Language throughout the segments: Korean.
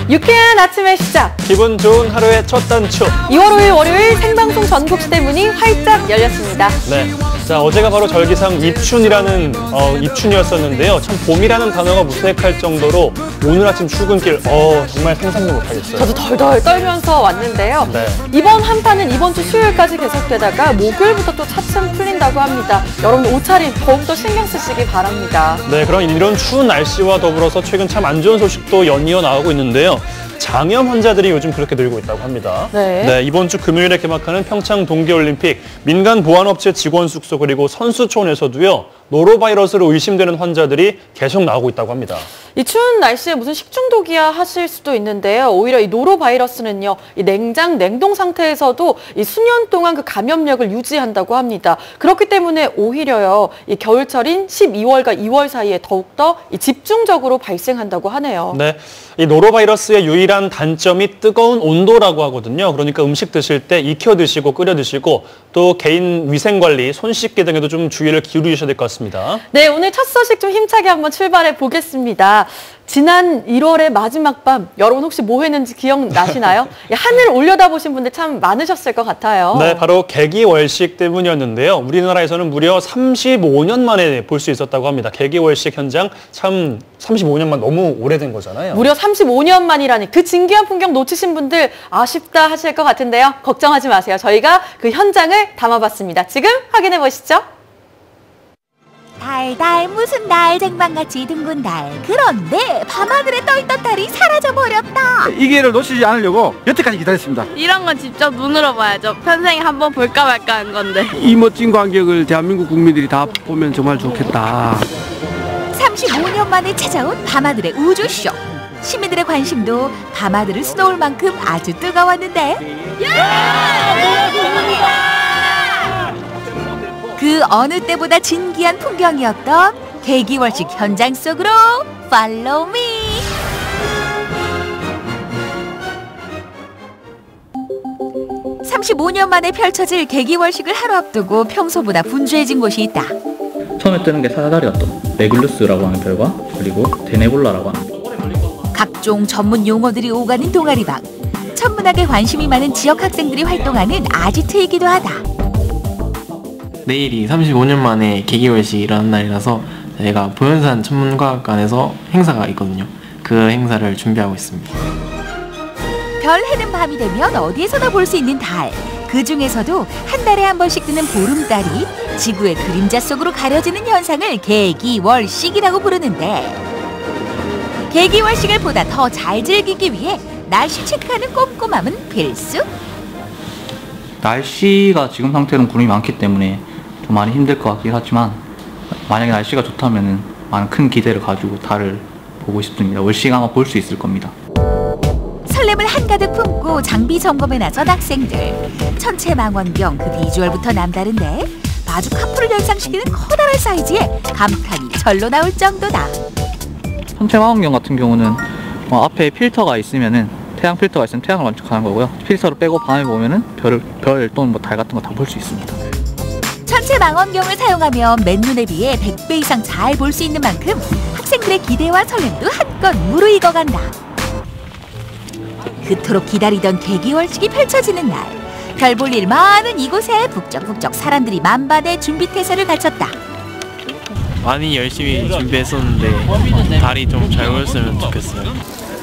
유쾌한 아침의 시작. 기분 좋은 하루의 첫 단추. 2월 5일 월요일 생방송 전국시대 문이 활짝 열렸습니다. 네. 자, 어제가 바로 절기상 입춘이라는 입춘이었었는데요. 참 봄이라는 단어가 무색할 정도로 오늘 아침 출근길 정말 상상도 못하겠어요. 저도 덜덜 떨면서 왔는데요. 네. 이번 한파는 이번 주 수요일까지 계속되다가 목요일부터 또 차츰 풀린다고 합니다. 여러분 옷차림 더욱더 신경 쓰시기 바랍니다. 네, 그럼 이런 추운 날씨와 더불어서 최근 참 안 좋은 소식도 연이어 나오고 있는데요. 장염 환자들이 요즘 그렇게 늘고 있다고 합니다. 네. 이번 주 금요일에 개막하는 평창 동계올림픽 민간 보안업체 직원 숙소 그리고 선수촌에서도요. 노로바이러스로 의심되는 환자들이 계속 나오고 있다고 합니다. 이 추운 날씨에 무슨 식중독이야 하실 수도 있는데요. 오히려 이 노로바이러스는요, 이 냉동 상태에서도 이 수년 동안 그 감염력을 유지한다고 합니다. 그렇기 때문에 오히려요, 이 겨울철인 12월과 2월 사이에 더욱더 이 집중적으로 발생한다고 하네요. 네, 이 노로바이러스의 유일한 단점이 뜨거운 온도라고 하거든요. 그러니까 음식 드실 때 익혀 드시고 끓여 드시고 또 개인 위생 관리, 손 씻기 등에도 좀 주의를 기울이셔야 될 것 같습니다. 네, 오늘 첫 소식 좀 힘차게 한번 출발해 보겠습니다. 지난 1월의 마지막 밤, 여러분 혹시 뭐 했는지 기억나시나요? 하늘 올려다보신 분들 참 많으셨을 것 같아요. 네, 바로 개기월식 때문이었는데요. 우리나라에서는 무려 35년 만에 볼 수 있었다고 합니다. 개기월식 현장 참 35년만 너무 오래된 거잖아요. 무려 35년 만이라니 그 진귀한 풍경 놓치신 분들 아쉽다 하실 것 같은데요. 걱정하지 마세요. 저희가 그 현장을 담아봤습니다. 지금 확인해 보시죠. 달달 무슨 달 쟁반같이 둥근 달. 그런데 밤하늘에 떠있던 달이 사라져버렸다. 이 기회를 놓치지 않으려고 여태까지 기다렸습니다. 이런 건 직접 눈으로 봐야죠. 평생에 한번 볼까 말까 한 건데. 이 멋진 광경을 대한민국 국민들이 다 보면 정말 좋겠다. 35년 만에 찾아온 밤하늘의 우주쇼. 시민들의 관심도 밤하늘을 수놓을 만큼 아주 뜨거웠는데 그 어느 때보다 진기한 풍경이었던 개기월식 현장 속으로 팔로우 미. (35년) 만에 펼쳐질 개기월식을 하루 앞두고 평소보다 분주해진 곳이 있다. 처음에 뜨는 게 사다리였던 레귤루스라고 하는 별과 그리고 데네볼라라고 하는 각종 전문 용어들이 오가는 동아리방. 천문학에 관심이 많은 지역 학생들이 활동하는 아지트이기도 하다. 내일이 35년 만에 개기월식이 일어난 날이라서 저희가 보현산 천문과학관에서 행사가 있거든요. 그 행사를 준비하고 있습니다. 별 해는 밤이 되면 어디에서나 볼 수 있는 달. 그 중에서도 한 달에 한 번씩 뜨는 보름달이 지구의 그림자 속으로 가려지는 현상을 개기월식이라고 부르는데, 개기월식을 보다 더 잘 즐기기 위해 날씨 체크하는 꼼꼼함은 필수? 날씨가 지금 상태로는 구름이 많기 때문에 좀 많이 힘들 것 같긴 하지만 만약에 날씨가 좋다면은 많은 큰 기대를 가지고 달을 보고 싶습니다. 월식 아마 볼 수 있을 겁니다. 설렘을 한가득 품고 장비 점검에 나선 학생들. 천체망원경 그 비주얼부터 남다른데 마주 카풀을 연상시키는 커다란 사이즈에 감탄이 절로 나올 정도다. 천체망원경 같은 경우는 앞에 필터가 있으면은 태양 필터가 있으면 태양을 관측하는 거고요. 필터를 빼고 밤에 보면은 별 또는 달 같은 거 다 볼 수 있습니다. 천체망원경을 사용하면 맨눈에 비해 100배 이상 잘 볼 수 있는 만큼 학생들의 기대와 설렘도 한껏 무르익어간다. 그토록 기다리던 개기월식이 펼쳐지는 날, 별 볼 일 많은 이곳에 북적북적 사람들이 만반의 준비태세를 갖췄다. 많이 열심히 준비했었는데 달이 좀 잘 보였으면 좋겠어요.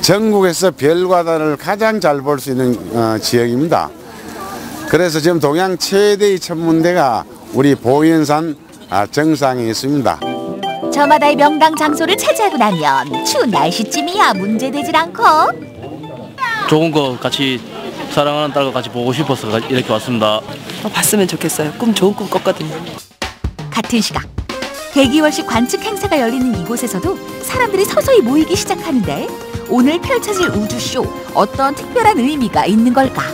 전국에서 별과 달을 가장 잘 볼 수 있는 지역입니다. 그래서 지금 동양 최대의 천문대가 우리 보현산 정상에 있습니다. 저마다의 명당 장소를 차지하고 나면 추운 날씨쯤이야 문제되질 않고. 좋은 거 같이 사랑하는 딸과 같이 보고 싶어서 이렇게 왔습니다. 봤으면 좋겠어요. 좋은 꿈 꿨거든요. 같은 시각 개기월식 관측 행사가 열리는 이곳에서도 사람들이 서서히 모이기 시작하는데, 오늘 펼쳐질 우주쇼 어떤 특별한 의미가 있는 걸까?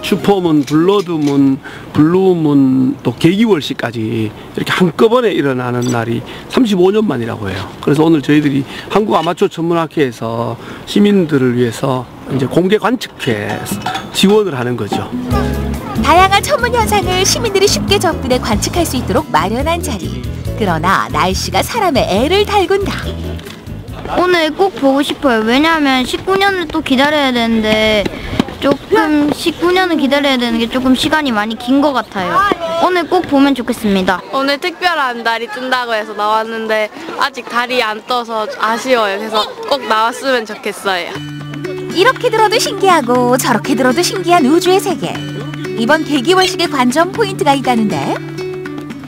슈퍼문, 블러드문, 블루문, 또 개기월식까지 이렇게 한꺼번에 일어나는 날이 35년 만이라고 해요. 그래서 오늘 저희들이 한국아마추어천문학회에서 시민들을 위해서 이제 공개 관측회 지원을 하는 거죠. 다양한 천문 현상을 시민들이 쉽게 접근해 관측할 수 있도록 마련한 자리. 그러나 날씨가 사람의 애를 달군다. 오늘 꼭 보고 싶어요. 왜냐하면 19년을 또 기다려야 되는데 조금 19년을 기다려야 되는 게 조금 시간이 많이 긴 것 같아요. 오늘 꼭 보면 좋겠습니다. 오늘 특별한 달이 뜬다고 해서 나왔는데 아직 달이 안 떠서 아쉬워요. 그래서 꼭 나왔으면 좋겠어요. 이렇게 들어도 신기하고 저렇게 들어도 신기한 우주의 세계. 이번 개기월식의 관전 포인트가 있다는데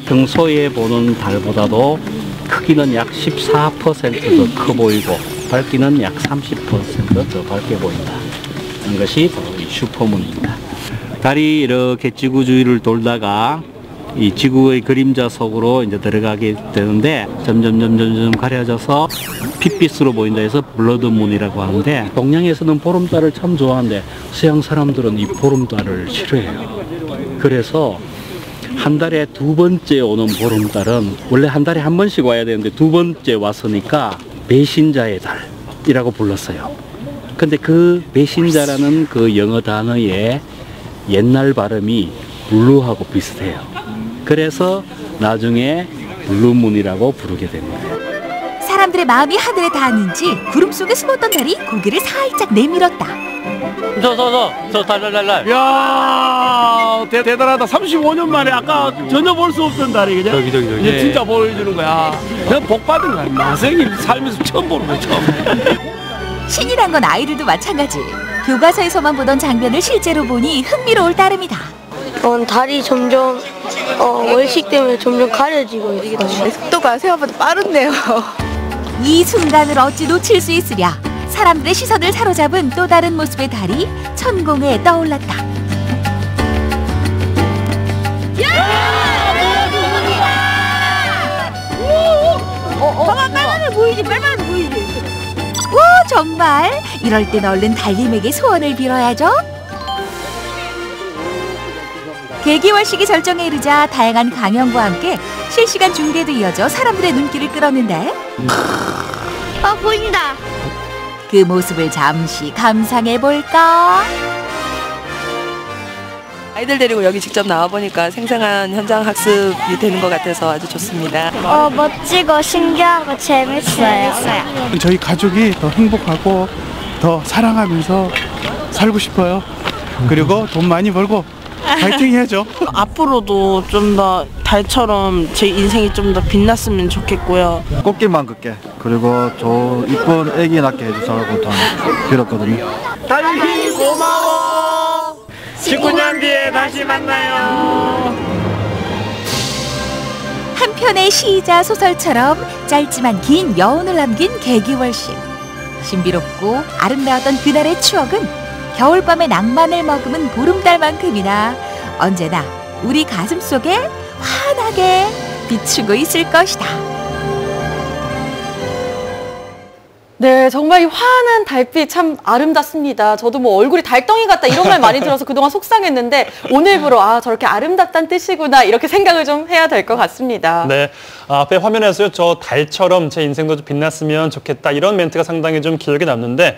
평소에 보는 달보다도 크기는 약 14% 더 커 보이고 밝기는 약 30% 더 밝게 보인다. 이것이 바로 이 슈퍼문입니다. 달이 이렇게 지구 주위를 돌다가 이 지구의 그림자 속으로 이제 들어가게 되는데 점점 가려져서 핏빛으로 보인다 해서 블러드문이라고 하는데 동양에서는 보름달을 참 좋아하는데 서양 사람들은 이 보름달을 싫어해요. 그래서 한 달에 2번째 오는 보름달은 원래 한 달에 한 번씩 와야 되는데 2번째 왔으니까 배신자의 달이라고 불렀어요. 근데 그 배신자라는 그 영어 단어의 옛날 발음이 블루하고 비슷해요. 그래서 나중에 블루문이라고 부르게 됩니다. 사람들의 마음이 하늘에 닿았는지 구름 속에 숨었던 달이 고개를 살짝 내밀었다. 저 달달달달. 야 대단하다. 35년 만에 아까 전혀 볼 수 없던 달이 그냥 저기. 이제 진짜 보여주는 거야. 그냥 복 받은 거야. 나생이 살면서 처음 보는 거야. 처음. 신이란 건 아이들도 마찬가지. 교과서에서만 보던 장면을 실제로 보니 흥미로울 따름이다. 달이 점점 월식 때문에 점점 가려지고 있어요. 속도가 생각보다 빠른데요. 이 순간을 어찌 놓칠 수 있으랴. 사람들의 시선을 사로잡은 또 다른 모습의 달이 천공에 떠올랐다. 빨간색 보이지? 빨간색 보이지? 오, 정말 이럴 땐 얼른 달님에게 소원을 빌어야죠. 개기월식이 절정에 이르자 다양한 강연과 함께 실시간 중계도 이어져 사람들의 눈길을 끌었는데 보인다. 그 모습을 잠시 감상해볼까? 아이들 데리고 여기 직접 나와보니까 생생한 현장 학습이 되는 것 같아서 아주 좋습니다. 멋지고 신기하고 재밌어요. 저희 가족이 더 행복하고 더 사랑하면서 살고 싶어요. 그리고 돈 많이 벌고 파이팅 해야죠. 앞으로도 좀 더 달처럼 제 인생이 좀 더 빛났으면 좋겠고요. 꽃길만 긋게, 그리고 저 이쁜 애기 낳게 해주셔서 다 빌었거든요. 달님 고마워. 19년 뒤에 다시 만나요. 한 편의 시이자 소설처럼 짧지만 긴 여운을 남긴 개기월식. 신비롭고 아름다웠던 그날의 추억은 겨울밤의 낭만을 머금은 보름달만큼이나 언제나 우리 가슴 속에 환하게 비추고 있을 것이다. 네, 정말 이 환한 달빛 참 아름답습니다. 저도 뭐 얼굴이 달덩이 같다 이런 말 많이 들어서 그동안 속상했는데 오늘부로 저렇게 아름답다는 뜻이구나 이렇게 생각을 좀 해야 될 것 같습니다. 네, 앞에 화면에서요. 저 달처럼 제 인생도 좀 빛났으면 좋겠다 이런 멘트가 상당히 좀 기억에 남는데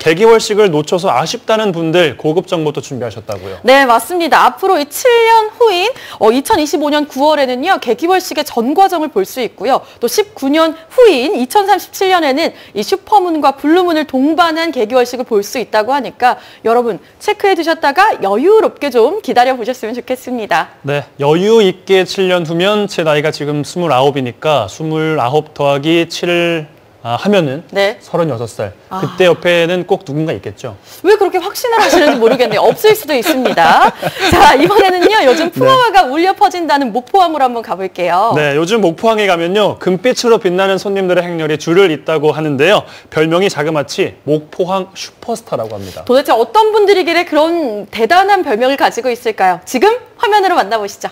개기월식을 놓쳐서 아쉽다는 분들 고급 정보도 준비하셨다고요. 네, 맞습니다. 앞으로 이 7년 후인 2025년 9월에는요. 개기월식의 전 과정을 볼 수 있고요. 또 19년 후인 2037년에는 이 슈퍼문과 블루문을 동반한 개기월식을 볼 수 있다고 하니까 여러분 체크해 두셨다가 여유롭게 좀 기다려 보셨으면 좋겠습니다. 네, 여유 있게 7년 후면 제 나이가 지금 29이니까 29 더하기 7을 하면은 네. 36살. 그때 옆에는 꼭 누군가 있겠죠. 왜 그렇게 확신을 하시는지 모르겠네요. 없을 수도 있습니다. 자, 이번에는요. 요즘 풍화가 울려 퍼진다는 목포항으로 한번 가볼게요. 네, 요즘 목포항에 가면요. 금빛으로 빛나는 손님들의 행렬이 줄을 잇다고 하는데요. 별명이 자그마치 목포항 슈퍼스타라고 합니다. 도대체 어떤 분들이길래 그런 대단한 별명을 가지고 있을까요? 지금 화면으로 만나보시죠.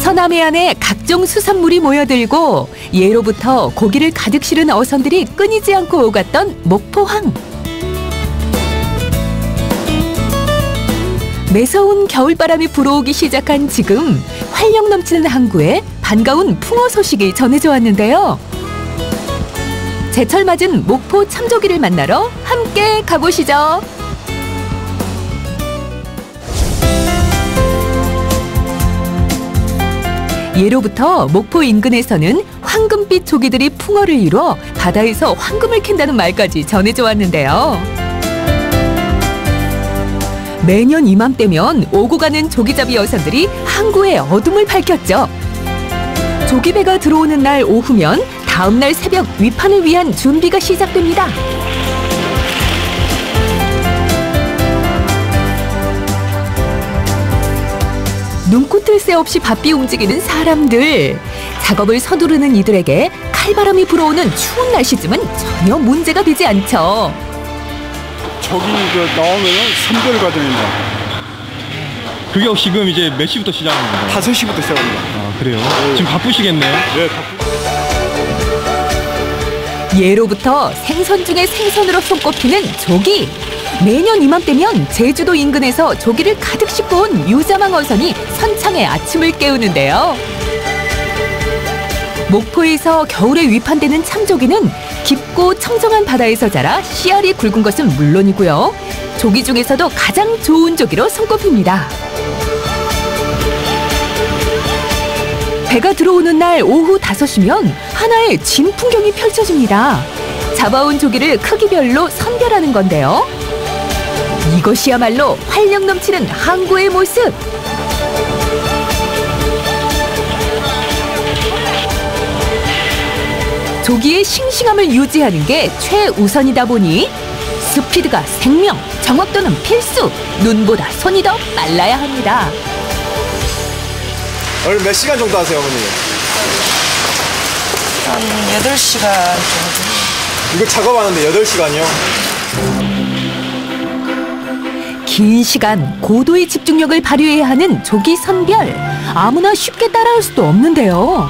서남해안에 각종 수산물이 모여들고 예로부터 고기를 가득 실은 어선들이 끊이지 않고 오갔던 목포항. 매서운 겨울바람이 불어오기 시작한 지금 활력 넘치는 항구에 반가운 풍어 소식이 전해져 왔는데요. 제철 맞은 목포 참조기를 만나러 함께 가보시죠. 예로부터 목포 인근에서는 황금빛 조기들이 풍어를 이뤄 바다에서 황금을 캔다는 말까지 전해져 왔는데요. 매년 이맘때면 오고 가는 조기잡이 여사들이 항구의 어둠을 밝혔죠. 조기배가 들어오는 날 오후면 다음 날 새벽 위판을 위한 준비가 시작됩니다. 눈코뜰 새 없이 바삐 움직이는 사람들. 작업을 서두르는 이들에게 칼바람이 불어오는 추운 날씨쯤은 전혀 문제가 되지 않죠. 저기 나오면은 선별 과정입니다. 그게 지금 이제 몇 시부터 시작하는 건가요? 5시부터 시작합니다. 아, 그래요? 지금 바쁘시겠네요? 네, 예로부터 생선 중에 생선으로 손꼽히는 조기. 매년 이맘때면 제주도 인근에서 조기를 가득 싣고 온 유자망 어선이 선창의 아침을 깨우는데요. 목포에서 겨울에 위판되는 참조기는 깊고 청정한 바다에서 자라 씨알이 굵은 것은 물론이고요. 조기 중에서도 가장 좋은 조기로 손꼽힙니다. 배가 들어오는 날 오후 5시면 하나의 진 풍경이 펼쳐집니다. 잡아온 조기를 크기별로 선별하는 건데요. 이것이야말로 활력 넘치는 항구의 모습. 조기의 싱싱함을 유지하는 게 최우선이다 보니 스피드가 생명, 정확도는 필수, 눈보다 손이 더 빨라야 합니다. 오늘 몇 시간 정도 하세요, 어머니? 한 8시간 정도. 이거 작업하는데 8시간이요? 긴 시간 고도의 집중력을 발휘해야 하는 조기 선별. 아무나 쉽게 따라할 수도 없는데요.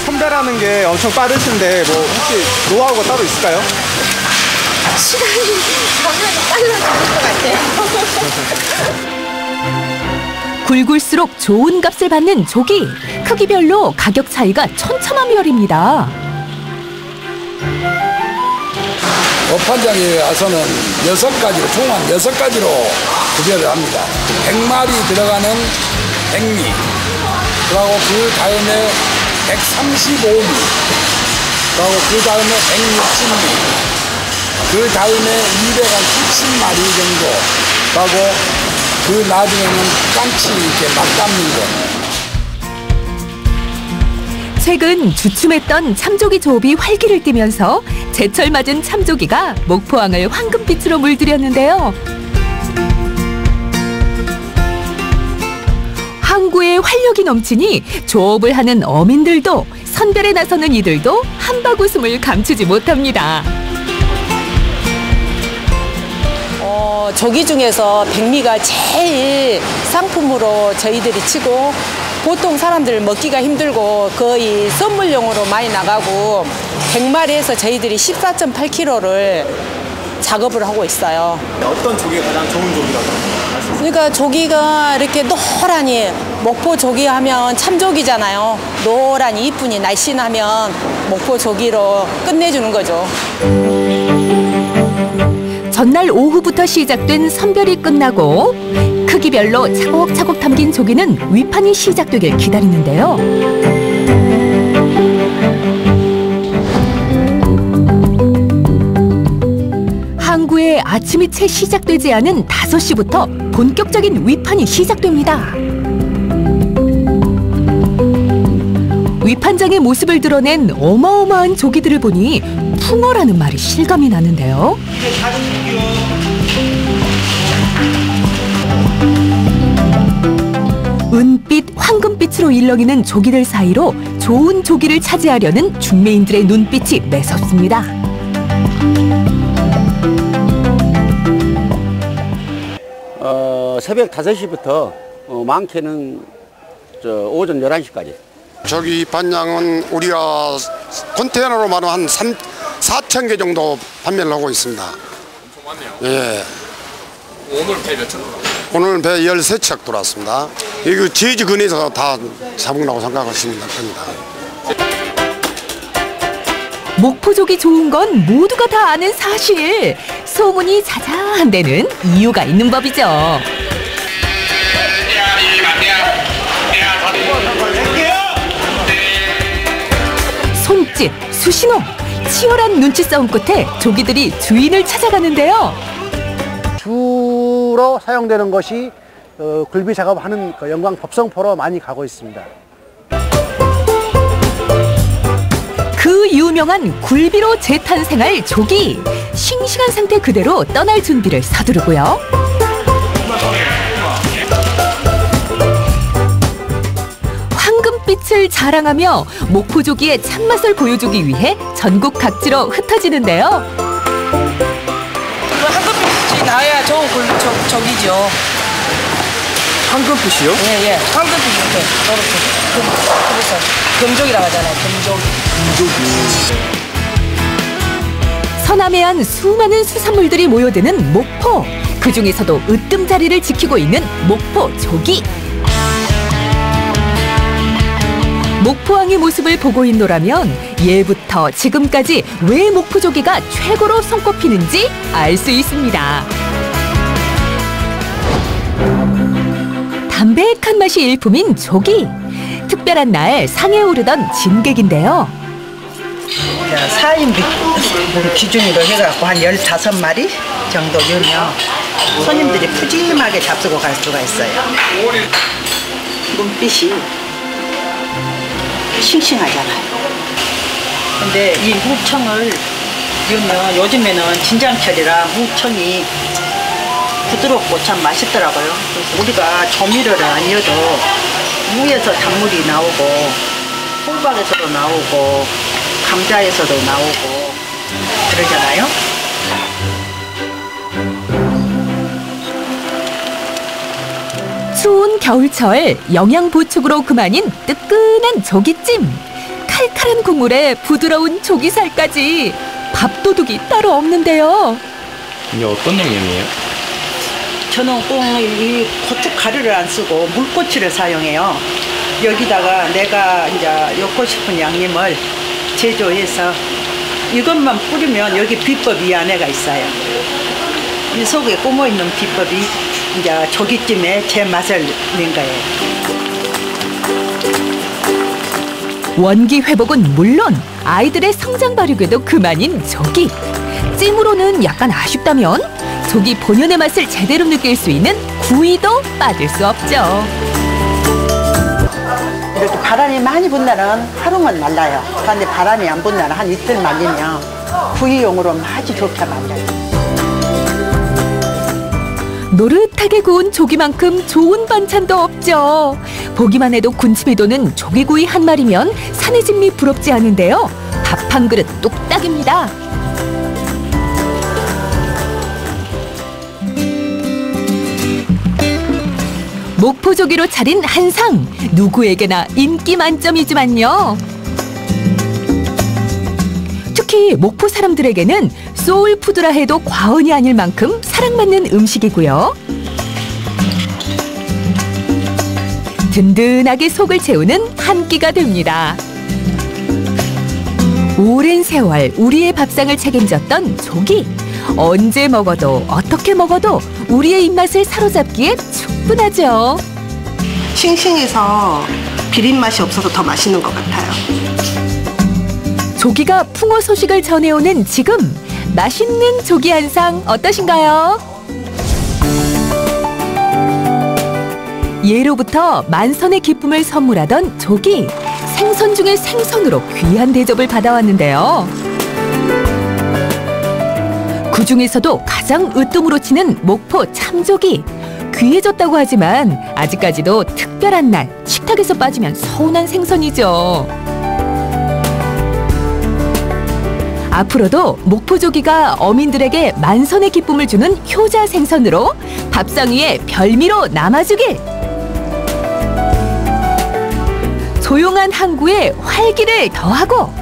선별하는 게 엄청 빠르신데 뭐 혹시 노하우가 따로 있을까요? 시간이 정말 빨라지는 것 같아요. 굵을수록 좋은 값을 받는 조기. 크기별로 가격 차이가 천차만별입니다. 판장에 와서는 6가지로, 총 한 6가지로 구별을 합니다. 100마리 들어가는 백미, 그리고 그 다음에 135미, 그리고 그 다음에 160미, 그 다음에 270마리 정도, 그리고 그 나중에는 깜치 이렇게 막 담는 거. 최근 주춤했던 참조기 조업이 활기를 띠면서 제철 맞은 참조기가 목포항을 황금빛으로 물들였는데요. 항구에 활력이 넘치니 조업을 하는 어민들도 선별에 나서는 이들도 한바구음을 감추지 못합니다. 조기 중에서 백미가 제일 상품으로 저희들이 치고 보통 사람들 먹기가 힘들고 거의 선물용으로 많이 나가고 100마리에서 저희들이 14.8kg를 작업을 하고 있어요. 어떤 조기가 가장 좋은 조기라고? 그러니까 조기가 이렇게 노란이 목포 조기 하면 참조기잖아요. 노란이 이쁜이 날씬하면 목포 조기로 끝내주는 거죠. 전날 오후부터 시작된 선별이 끝나고 크기별로 차곡차곡 담긴 조기는 위판이 시작되길 기다리는데요. 항구에 아침이 채 시작되지 않은 5시부터 본격적인 위판이 시작됩니다. 위판장의 모습을 드러낸 어마어마한 조기들을 보니 풍어라는 말이 실감이 나는데요. 은빛, 황금빛으로 일렁이는 조기들 사이로 좋은 조기를 차지하려는 중매인들의 눈빛이 매섭습니다. 새벽 5시부터 많게는 오전 11시까지. 저기 반장은 우리가 컨테이너로 말하면 한 4천 개 정도 판매를 하고 있습니다. 엄청 많네요. 예. 오늘 배 몇 척? 오늘 배 13척 들어왔습니다. 이거 제주 근해에서 다 잡으라고 생각하시면 됩니다. 목포족이 좋은 건 모두가 다 아는 사실. 소문이 자자한 데는 이유가 있는 법이죠. 갯짓, 수신호. 치열한 눈치 싸움 끝에 조기들이 주인을 찾아가는데요. 주로 사용되는 것이 굴비 작업하는 영광 법성포로 많이 가고 있습니다. 그 유명한 굴비로 재탄생할 조기. 싱싱한 상태 그대로 떠날 준비를 서두르고요. 황금빛을 자랑하며 목포조기의 참맛을 보여주기 위해 전국 각지로 흩어지는데요. 황금빛이 나야 좋은 조기죠. 황금빛이요? 예, 황금빛 이렇게 그래서 금족이라고 하잖아요. 금족. 서남해안 수많은 수산물들이 모여드는 목포. 그 중에서도 으뜸 자리를 지키고 있는 목포 조기. 목포항의 모습을 보고 있노라면 예부터 지금까지 왜 목포 조기가 최고로 손꼽히는지 알 수 있습니다. 담백한 맛이 일품인 조기. 특별한 날 상에 오르던 진객인데요. 4인분 기준으로 해갖고 한 15마리 정도 넣으면 손님들이 푸짐하게 잡수고 갈 수가 있어요. 눈빛이 싱싱하잖아요. 근데 이 묵청을 넣으면 요즘에는 진장철이라 묵청이 부드럽고 참 맛있더라고요. 그래서 우리가 조미료를 안 넣어도 무에서 단물이 나오고 호박에서도 나오고 감자에서도 나오고 그러잖아요. 추운 겨울철 영양 보충으로 그만인 뜨끈한 조기찜. 칼칼한 국물에 부드러운 조기살까지. 밥도둑이 따로 없는데요. 이게 어떤 양념이에요? 저는 꼭 이 고춧가루를 안 쓰고 물고추를 사용해요. 여기다가 내가 이제 넣고 싶은 양념을 제조해서 이것만 뿌리면 여기 비법이 안에가 있어요. 이 속에 숨어 있는 비법이 이제 조기찜에 제 맛을 낸 거예요. 원기 회복은 물론 아이들의 성장 발육에도 그만인 조기. 찜으로는 약간 아쉽다면 조기 본연의 맛을 제대로 느낄 수 있는 구이도 빠질 수 없죠. 이렇게 바람이 많이 분 날은 하루만 말라요. 그런데 바람이 안 분 날은 한 이틀 말리면 구이용으로 아주 좋게 말려요. 노릇하게 구운 조기만큼 좋은 반찬도 없죠. 보기만 해도 군침이 도는 조기구이 한 마리면 산의 진미 부럽지 않은데요. 밥 한 그릇 뚝딱입니다. 목포조기로 차린 한상. 누구에게나 인기 만점이지만요. 특히 목포 사람들에게는 소울푸드라 해도 과언이 아닐 만큼 사랑받는 음식이고요. 든든하게 속을 채우는 한 끼가 됩니다. 오랜 세월 우리의 밥상을 책임졌던 조기. 언제 먹어도 어떻게 먹어도 우리의 입맛을 사로잡기에 충분하죠. 싱싱해서 비린 맛이 없어서 더 맛있는 것 같아요. 조기가 풍어 소식을 전해오는 지금, 맛있는 조기 한상 어떠신가요? 예로부터 만선의 기쁨을 선물하던 조기. 생선 중의 생선으로 귀한 대접을 받아왔는데요. 그 중에서도 가장 으뜸으로 치는 목포 참조기. 귀해졌다고 하지만 아직까지도 특별한 날 식탁에서 빠지면 서운한 생선이죠. 앞으로도 목포조기가 어민들에게 만선의 기쁨을 주는 효자 생선으로 밥상 위에 별미로 남아주길. 조용한 항구에 활기를 더하고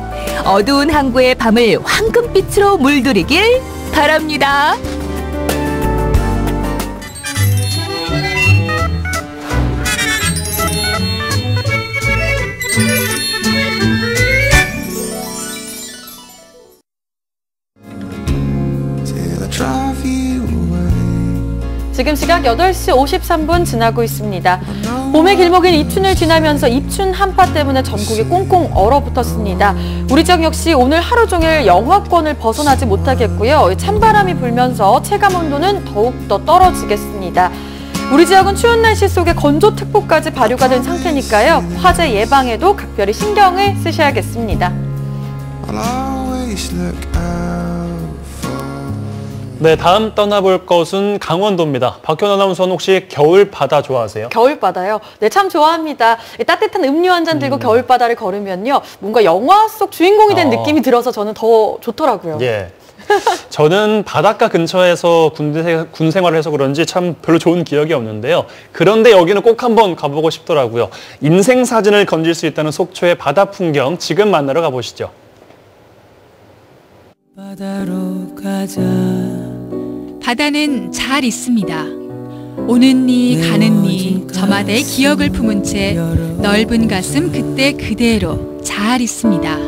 어두운 항구의 밤을 황금빛으로 물들이길 바랍니다. 지금 시각 8시 53분 지나고 있습니다. 봄의 길목인 입춘을 지나면서 입춘 한파 때문에 전국이 꽁꽁 얼어붙었습니다. 우리 지역 역시 오늘 하루 종일 영하권을 벗어나지 못하겠고요. 찬바람이 불면서 체감온도는 더욱더 떨어지겠습니다. 우리 지역은 추운 날씨 속에 건조특보까지 발효가 된 상태니까요. 화재 예방에도 각별히 신경을 쓰셔야겠습니다. 네, 다음 떠나볼 것은 강원도입니다. 박현 아나운서는 혹시 겨울바다 좋아하세요? 겨울바다요? 네, 참 좋아합니다. 따뜻한 음료 한 잔 들고 겨울바다를 걸으면요. 뭔가 영화 속 주인공이 된 느낌이 들어서 저는 더 좋더라고요. 예. 저는 바닷가 근처에서 군 생활을 해서 그런지 참 별로 좋은 기억이 없는데요. 그런데 여기는 꼭 한번 가보고 싶더라고요. 인생 사진을 건질 수 있다는 속초의 바다 풍경 지금 만나러 가보시죠. 바다로 가자. 바다는 잘 있습니다. 오는 니 가는 니 저마다의 기억을 품은 채 넓은 가슴 그때 그대로 잘 있습니다.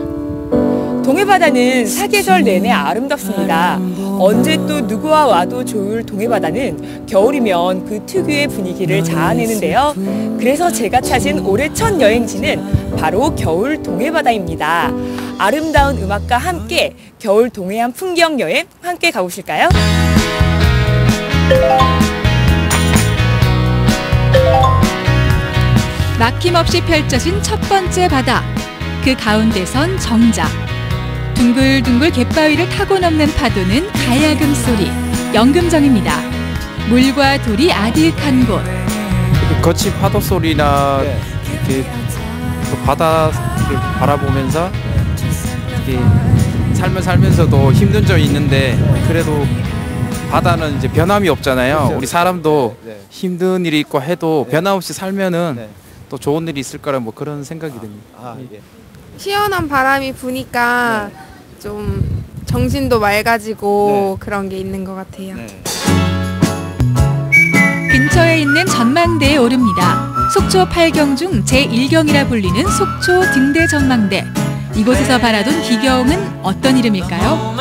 동해바다는 사계절 내내 아름답습니다. 언제 또 누구와 와도 좋을 동해바다는 겨울이면 그 특유의 분위기를 자아내는데요. 그래서 제가 찾은 올해 첫 여행지는 바로 겨울 동해바다입니다. 아름다운 음악과 함께 겨울 동해안 풍경 여행 함께 가보실까요? 막힘없이 펼쳐진 첫 번째 바다. 그 가운데선 정자. 둥글둥글 갯바위를 타고 넘는 파도는 가야금 소리, 연금정입니다. 물과 돌이 아득한 곳. 거친 파도 소리나 이렇게 바다를 바라보면서 이렇게 삶을 살면서도 힘든 점이 있는데 그래도 바다는 이제 변함이 없잖아요. 그렇죠. 우리 사람도 힘든 일이 있고 해도 변함없이 살면은 또 좋은 일이 있을 거라 뭐 그런 생각이 듭니다. 시원한 바람이 부니까 좀 정신도 맑아지고 그런 게 있는 것 같아요. 근처에 있는 전망대에 오릅니다. 속초 8경 중 제1경이라 불리는 속초 등대 전망대. 이곳에서 바라본 기경은 어떤 이름일까요?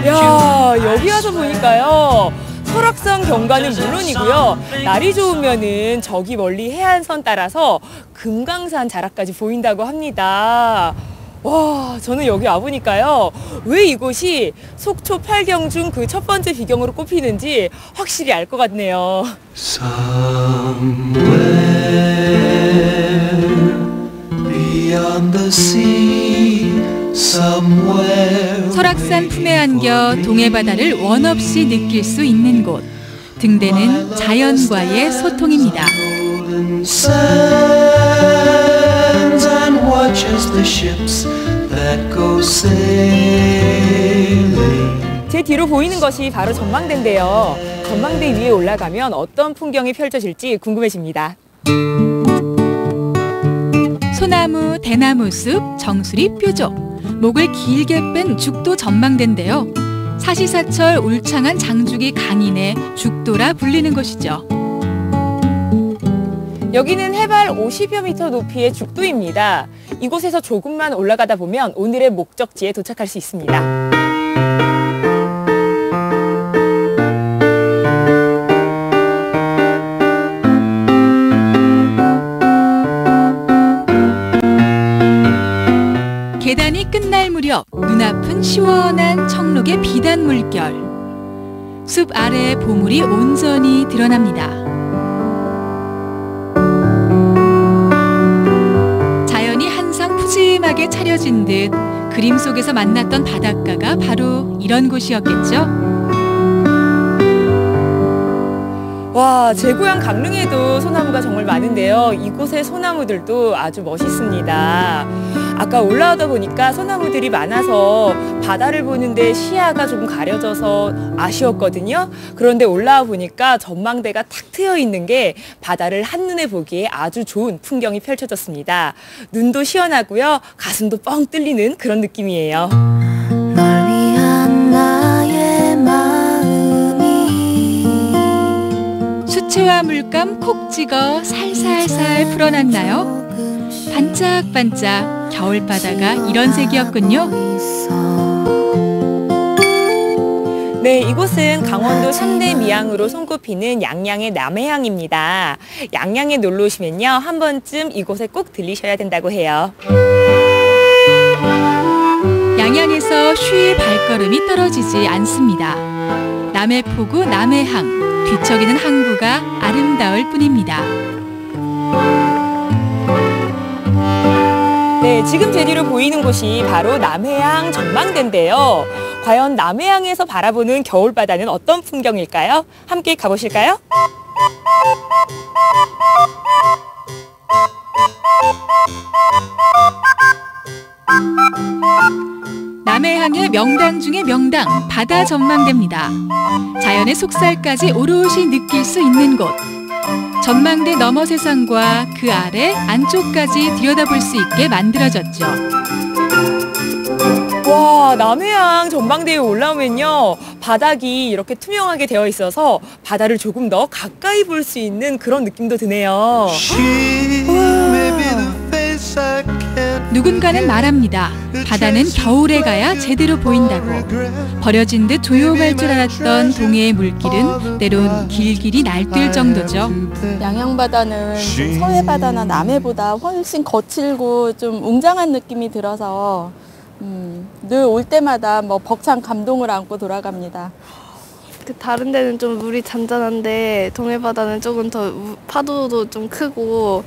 야, 여기 와서 보니까요. 설악산 경관은 물론이고요. 날이 좋으면은 저기 멀리 해안선 따라서 금강산 자락까지 보인다고 합니다. 와, 저는 여기 와보니까요. 왜 이곳이 속초 8경 중 그 첫 번째 비경으로 꼽히는지 확실히 알 것 같네요. 설악산 품에 안겨 동해바다를 원없이 느낄 수 있는 곳. 등대는 자연과의 소통입니다. 제 뒤로 보이는 것이 바로 전망대인데요. 전망대 위에 올라가면 어떤 풍경이 펼쳐질지 궁금해집니다. 소나무, 대나무 숲, 정수리 뾰족. 목을 길게 뺀 죽도 전망대인데요. 사시사철 울창한 장죽이 강인해 죽도라 불리는 곳이죠. 여기는 해발 50여 미터 높이의 죽도입니다. 이곳에서 조금만 올라가다 보면 오늘의 목적지에 도착할 수 있습니다. 계단이 끝날 무렵 눈앞은 시원한 청록의 비단 물결. 숲 아래의 보물이 온전히 드러납니다. 자연이 한상 푸짐하게 차려진 듯 그림 속에서 만났던 바닷가가 바로 이런 곳이었겠죠? 와, 제 고향 강릉에도 소나무가 정말 많은데요. 이곳의 소나무들도 아주 멋있습니다. 아까 올라오다 보니까 소나무들이 많아서 바다를 보는데 시야가 조금 가려져서 아쉬웠거든요. 그런데 올라와 보니까 전망대가 탁 트여 있는 게 바다를 한눈에 보기에 아주 좋은 풍경이 펼쳐졌습니다. 눈도 시원하고요. 가슴도 뻥 뚫리는 그런 느낌이에요. 널 위한 나의 마음이 수채화 물감 콕 찍어 살살살 풀어놨나요? 반짝반짝 겨울바다가 이런 색이었군요. 네, 이곳은 강원도 3대 미항으로 손꼽히는 양양의 남해항입니다. 양양에 놀러 오시면요, 한 번쯤 이곳에 꼭 들리셔야 된다고 해요. 양양에서 쉴 발걸음이 떨어지지 않습니다. 남해포구 남해항, 뒤척이는 항구가 아름다울 뿐입니다. 네, 지금 제 뒤로 보이는 곳이 바로 남해항 전망대인데요. 과연 남해항에서 바라보는 겨울바다는 어떤 풍경일까요? 함께 가보실까요? 남해항의 명당 중의 명당, 바다 전망대입니다. 자연의 속살까지 오롯이 느낄 수 있는 곳. 전망대 너머 세상과 그 아래 안쪽까지 들여다볼 수 있게 만들어졌죠. 와, 남해항 전망대에 올라오면요, 바닥이 이렇게 투명하게 되어 있어서 바다를 조금 더 가까이 볼 수 있는 그런 느낌도 드네요. 누군가는 말합니다. 바다는 겨울에 가야 제대로 보인다고. 버려진 듯 조용할 줄 알았던 동해의 물길은 때론 길길이 날뛸 정도죠. 양양바다는 서해바다나 남해보다 훨씬 거칠고 좀 웅장한 느낌이 들어서 늘 올 때마다 뭐 벅찬 감동을 안고 돌아갑니다. 다른 데는 좀 물이 잔잔한데 동해바다는 조금 더 파도도 좀 크고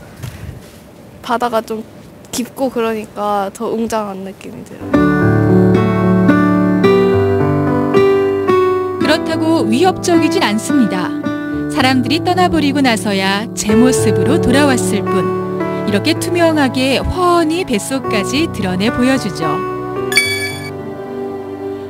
바다가 좀 깊고 그러니까 더 웅장한 느낌이 들어요. 그렇다고 위협적이진 않습니다. 사람들이 떠나버리고 나서야 제 모습으로 돌아왔을 뿐. 이렇게 투명하게 훤히 뱃속까지 드러내 보여주죠.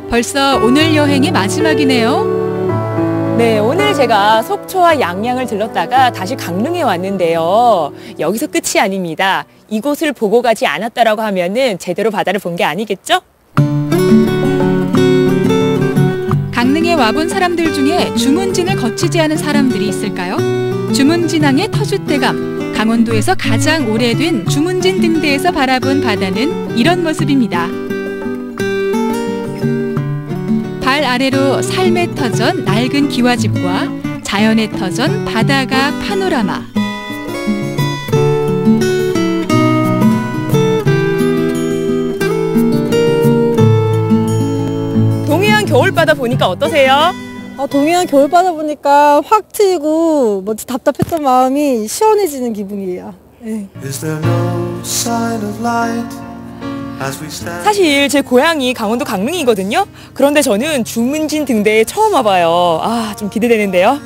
벌써 오늘 여행의 마지막이네요. 네, 오늘 제가 속초와 양양을 들렀다가 다시 강릉에 왔는데요. 여기서 끝이 아닙니다. 이곳을 보고 가지 않았다라고 하면은 제대로 바다를 본 게 아니겠죠? 강릉에 와본 사람들 중에 주문진을 거치지 않은 사람들이 있을까요? 주문진항의 터줏대감, 강원도에서 가장 오래된 주문진 등대에서 바라본 바다는 이런 모습입니다. 발 아래로 삶의 터전 낡은 기와집과 자연의 터전 바다가 파노라마. 동해안 겨울바다 보니까 어떠세요? 동해안 겨울바다 보니까 확 트이고 먼저 답답했던 마음이 시원해지는 기분이에요. 네. 사실 제 고향이 강원도 강릉이거든요. 그런데 저는 주문진 등대에 처음 와봐요. 아, 좀 기대되는데요.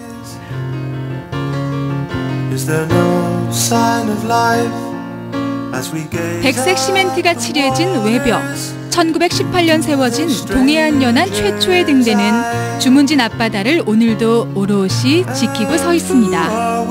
백색 시멘트가 칠해진 외벽. 1918년 세워진 동해안 연안 최초의 등대는 주문진 앞바다를 오늘도 오롯이 지키고 서 있습니다.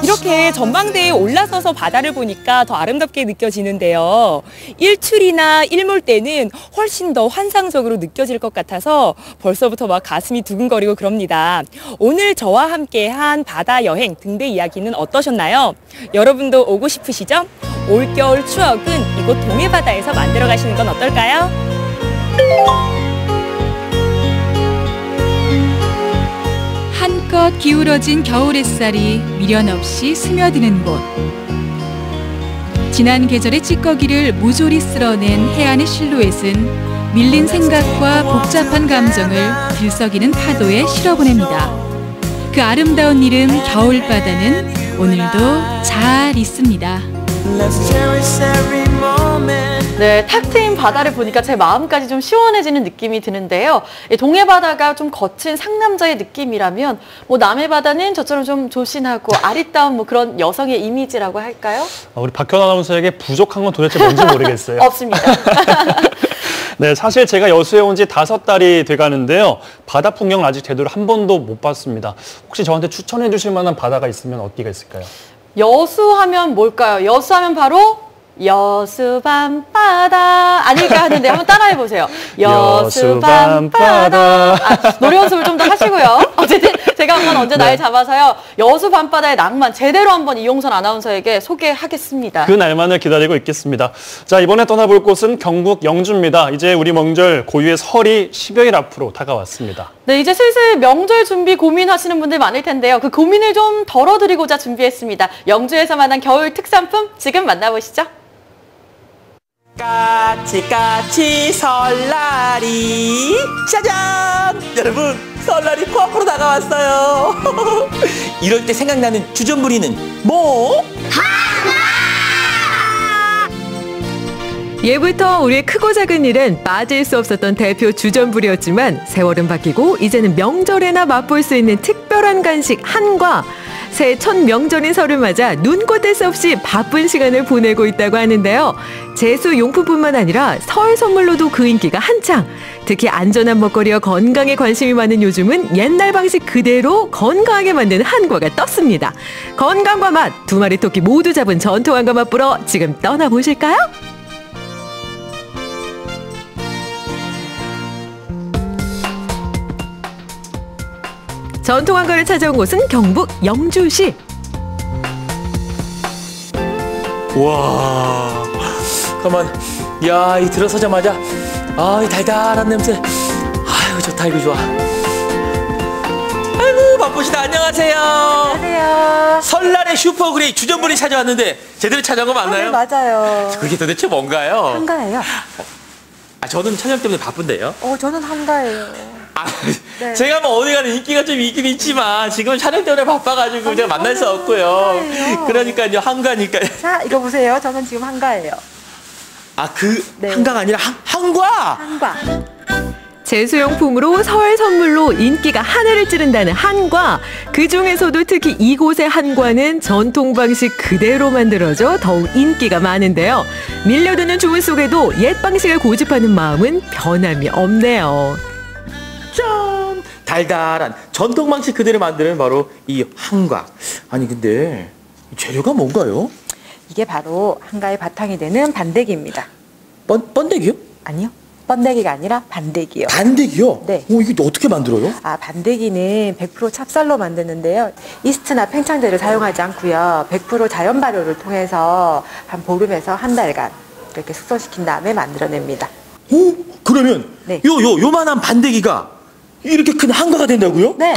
이렇게 전망대에 올라서서 바다를 보니까 더 아름답게 느껴지는데요. 일출이나 일몰 때는 훨씬 더 환상적으로 느껴질 것 같아서 벌써부터 막 가슴이 두근거리고 그럽니다. 오늘 저와 함께한 바다 여행 등대 이야기는 어떠셨나요? 여러분도 오고 싶으시죠? 올겨울 추억은 이곳 동해바다에서 만들어 가시는 건 어떨까요? 한껏 기울어진 겨울 햇살이 미련 없이 스며드는 곳. 지난 계절의 찌꺼기를 모조리 쓸어낸 해안의 실루엣은 밀린 생각과 복잡한 감정을 들썩이는 파도에 실어보냅니다. 그 아름다운 이름 겨울바다는 오늘도 잘 있습니다. 네, 탁 트인 바다를 보니까 제 마음까지 좀 시원해지는 느낌이 드는데요. 동해바다가 좀 거친 상남자의 느낌이라면 남해바다는 저처럼 좀 조신하고 아리따운 그런 여성의 이미지라고 할까요? 우리 박현 아나운서에게 부족한 건 도대체 뭔지 모르겠어요. 없습니다. 네, 사실 제가 여수에 온 지 5달이 돼가는데요. 바다 풍경을 아직 제대로 한 번도 못 봤습니다. 혹시 저한테 추천해 주실 만한 바다가 있으면 어디가 있을까요? 여수하면 뭘까요? 여수하면 바로 여수 밤바다 아닐까 하는데 한번 따라해 보세요. 여수 밤바다. 노래 연습을 좀 더 하시고요. 제가 한번 언제 날 잡아서요. 여수 밤바다의 낭만 제대로 한번 이용선 아나운서에게 소개하겠습니다. 그 날만을 기다리고 있겠습니다. 자, 이번에 떠나볼 곳은 경북 영주입니다. 이제 우리 명절 고유의 설이 10여일 앞으로 다가왔습니다. 네, 이제 슬슬 명절 준비 고민하시는 분들 많을 텐데요. 그 고민을 좀 덜어드리고자 준비했습니다. 영주에서 만난 겨울 특산품 지금 만나보시죠. 까치 설날이 짜잔! 여러분 설날이 코앞으로 다가왔어요. 이럴 때 생각나는 주전부리는 뭐? 예부터 우리의 크고 작은 일은 빠질 수 없었던 대표 주전부리였지만 세월은 바뀌고 이제는 명절에나 맛볼 수 있는 특별한 간식 한과 새해 첫 명절인 설을 맞아 눈코 뗄 수 없이 바쁜 시간을 보내고 있다고 하는데요. 제수용품뿐만 아니라 설 선물로도 그 인기가 한창. 특히 안전한 먹거리와 건강에 관심이 많은 요즘은 옛날 방식 그대로 건강하게 만드는 한과가 떴습니다. 건강과 맛, 두 마리 토끼 모두 잡은 전통 한과 맛보러 지금 떠나보실까요? 전통 한과를 찾아온 곳은 경북 영주시. 와, 가만, 야, 이 들어서자마자, 이 달달한 냄새. 아유, 좋다, 이거 좋아. 아이고, 바쁘시다. 안녕하세요. 안녕하세요. 설날의 슈퍼그레이 주전부리 찾아왔는데, 제대로 찾아온 거 맞나요? 네, 맞아요. 그게 도대체 뭔가요? 한가예요. 저는 촬영 때문에 바쁜데요. 저는 한가예요. 네. 제가 뭐 어디 가는 인기가 좀 있긴 있지만 지금 촬영 때문에 바빠가지고 제가 만날 수 없고요. 그러니까요, 한가니까요. 자, 이거 보세요. 저는 지금 한가예요. 네. 한가가 아니라 한과? 한과. 제수용품으로 설 선물로 인기가 하늘을 찌른다는 한과. 그중에서도 특히 이곳의 한과는 전통 방식 그대로 만들어져 더욱 인기가 많은데요. 밀려드는 주문 속에도 옛 방식을 고집하는 마음은 변함이 없네요. 짠! 달달한 전통 방식 그대로 만드는 바로 이 한과. 아니 근데 재료가 뭔가요? 이게 바로 한가의 바탕이 되는 반대기입니다. 번데기요? 아니요. 번데기가 아니라 반대기요. 반대기요? 네. 이게 어떻게 만들어요? 반대기는 100% 찹쌀로 만드는데요. 이스트나 팽창제를 사용하지 않고요. 100% 자연 발효를 통해서 한 보름에서 한 달간 이렇게 숙성시킨 다음에 만들어냅니다. 그러면 네. 요만한 반대기가 이렇게 큰 한가가 된다고요? 네.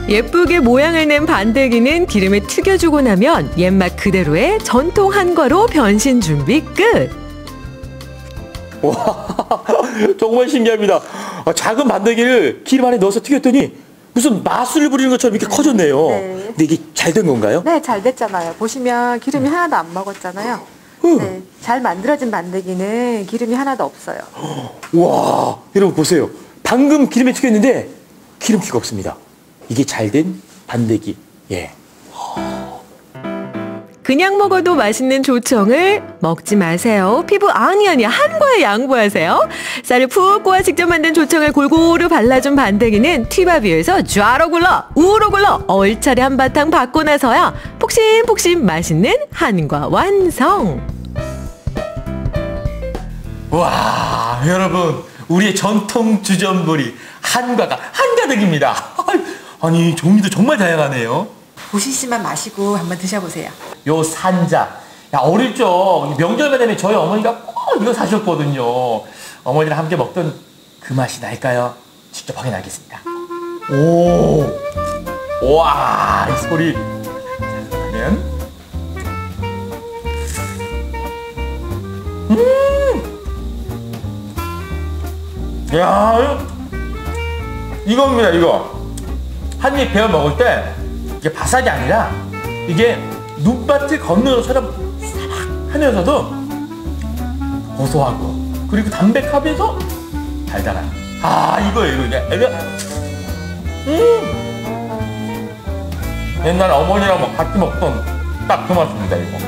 예쁘게 모양을 낸 반대기는 기름에 튀겨주고 나면 옛맛 그대로의 전통 한과로 변신 준비 끝. 와, 정말 신기합니다. 작은 반대기를 기름 안에 넣어서 튀겼더니 무슨 마술을 부리는 것처럼 이렇게 커졌네요. 네. 근데 이게 잘 된 건가요? 네, 잘 됐잖아요. 보시면 기름이 하나도 안 먹었잖아요. 네, 잘 만들어진 반대기는 기름이 하나도 없어요. 와, 여러분 보세요. 방금 기름에 튀겼는데 기름기가 없습니다. 이게 잘 된 반대기. 예. 그냥 먹어도 맛있는 조청을 먹지 마세요. 피부 아니 한과에 양보하세요. 쌀을 푹 고아 직접 만든 조청을 골고루 발라준 반대기는 튀밥 위에서 좌로 굴러 우로 굴러 얼차례 한바탕 받고 나서야 폭신폭신 맛있는 한과 완성. 와, 여러분 우리의 전통 주전부리 한과가 한가득입니다. 아니 종류도 정말 다양하네요. 보시지만 마시고 한번 드셔보세요. 요 산자. 야, 어릴 적 명절만 되면 저희 어머니가 꼭 이거 사셨거든요. 어머니랑 함께 먹던 그 맛이 날까요? 직접 확인하겠습니다. 오, 와, 이 소리. 그러면 야, 이겁니다, 이거. 한 입 베어 먹을 때 이게 바삭이 아니라 이게 눈밭을 걷는 것처럼 사막 하면서도 고소하고 그리고 담백하면서 달달한. 이거예요, 이거. 옛날 어머니랑 같이 먹던 딱 그 맛입니다, 이거.